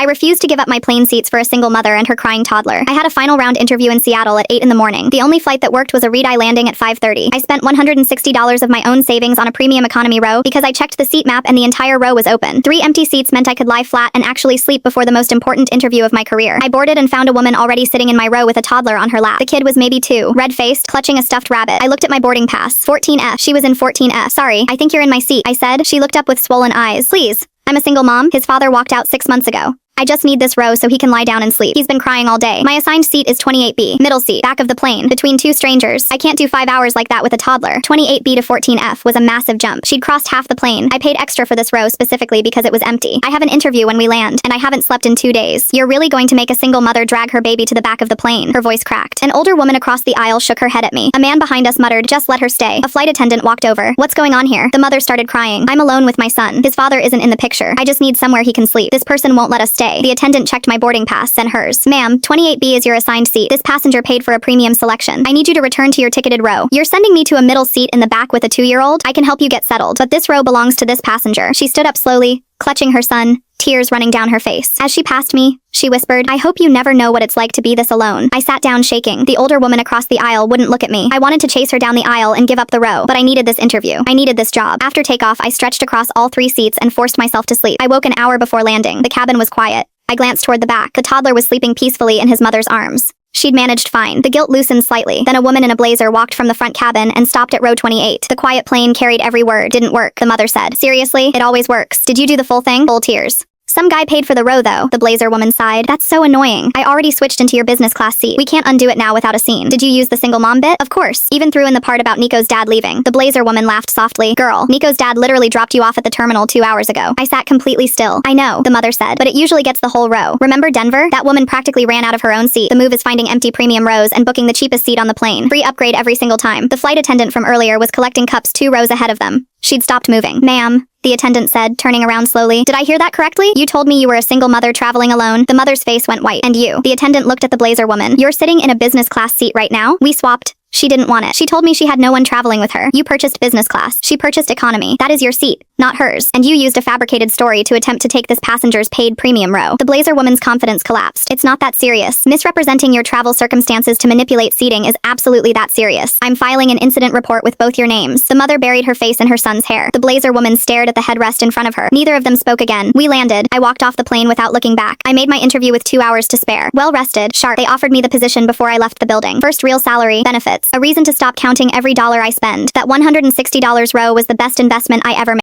I refused to give up my plane seats for a single mother and her crying toddler. I had a final round interview in Seattle at 8 in the morning. The only flight that worked was a red-eye landing at 5:30. I spent $160 of my own savings on a premium economy row because I checked the seat map and the entire row was open. 3 empty seats meant I could lie flat and actually sleep before the most important interview of my career. I boarded and found a woman already sitting in my row with a toddler on her lap. The kid was maybe 2, red-faced, clutching a stuffed rabbit. I looked at my boarding pass. 14F. She was in 14F. Sorry, I think you're in my seat, I said. She looked up with swollen eyes. Please. I'm a single mom. His father walked out 6 months ago. I just need this row so he can lie down and sleep. He's been crying all day. My assigned seat is 28B, middle seat, back of the plane, between 2 strangers. I can't do 5 hours like that with a toddler. 28B to 14F was a massive jump. She'd crossed half the plane. I paid extra for this row specifically because it was empty. I have an interview when we land, and I haven't slept in 2 days. You're really going to make a single mother drag her baby to the back of the plane? Her voice cracked. An older woman across the aisle shook her head at me. A man behind us muttered, just let her stay. A flight attendant walked over. What's going on here? The mother started crying. I'm alone with my son. His father isn't in the picture. I just need somewhere he can sleep. This person won't let us stay. The attendant checked my boarding pass and hers. Ma'am, 28B is your assigned seat. This passenger paid for a premium selection. I need you to return to your ticketed row. You're sending me to a middle seat in the back with a 2-year-old? I can help you get settled, but this row belongs to this passenger. She stood up slowly, clutching her son, tears running down her face. As she passed me, she whispered, I hope you never know what it's like to be this alone. I sat down shaking. The older woman across the aisle wouldn't look at me. I wanted to chase her down the aisle and give up the row, but I needed this interview. I needed this job. After takeoff, I stretched across all 3 seats and forced myself to sleep. I woke an hour before landing. The cabin was quiet. I glanced toward the back. The toddler was sleeping peacefully in his mother's arms. She'd managed fine. The guilt loosened slightly. Then a woman in a blazer walked from the front cabin and stopped at row 28. The quiet plane carried every word. Didn't work, the mother said. Seriously? It always works. Did you do the full thing? Full tears. Some guy paid for the row though, the blazer woman sighed. That's so annoying. I already switched into your business class seat. We can't undo it now without a scene. Did you use the single mom bit? Of course. Even threw in the part about Nico's dad leaving. The blazer woman laughed softly. Girl, Nico's dad literally dropped you off at the terminal 2 hours ago. I sat completely still. I know, the mother said, but it usually gets the whole row. Remember Denver? That woman practically ran out of her own seat. The move is finding empty premium rows and booking the cheapest seat on the plane. Free upgrade every single time. The flight attendant from earlier was collecting cups 2 rows ahead of them. She'd stopped moving. Ma'am, the attendant said, turning around slowly. Did I hear that correctly? You told me you were a single mother traveling alone. The mother's face went white. And you? The attendant looked at the blazer woman. You're sitting in a business class seat right now? We swapped. She didn't want it. She told me she had no one traveling with her. You purchased business class. She purchased economy. That is your seat, not hers. And you used a fabricated story to attempt to take this passenger's paid premium row. The blazer woman's confidence collapsed. It's not that serious. Misrepresenting your travel circumstances to manipulate seating is absolutely that serious. I'm filing an incident report with both your names. The mother buried her face in her son's hair. The blazer woman stared at the headrest in front of her. Neither of them spoke again. We landed. I walked off the plane without looking back. I made my interview with 2 hours to spare. Well rested, sharp. They offered me the position before I left the building. First real salary, benefits. A reason to stop counting every dollar I spend. That $160 row was the best investment I ever made.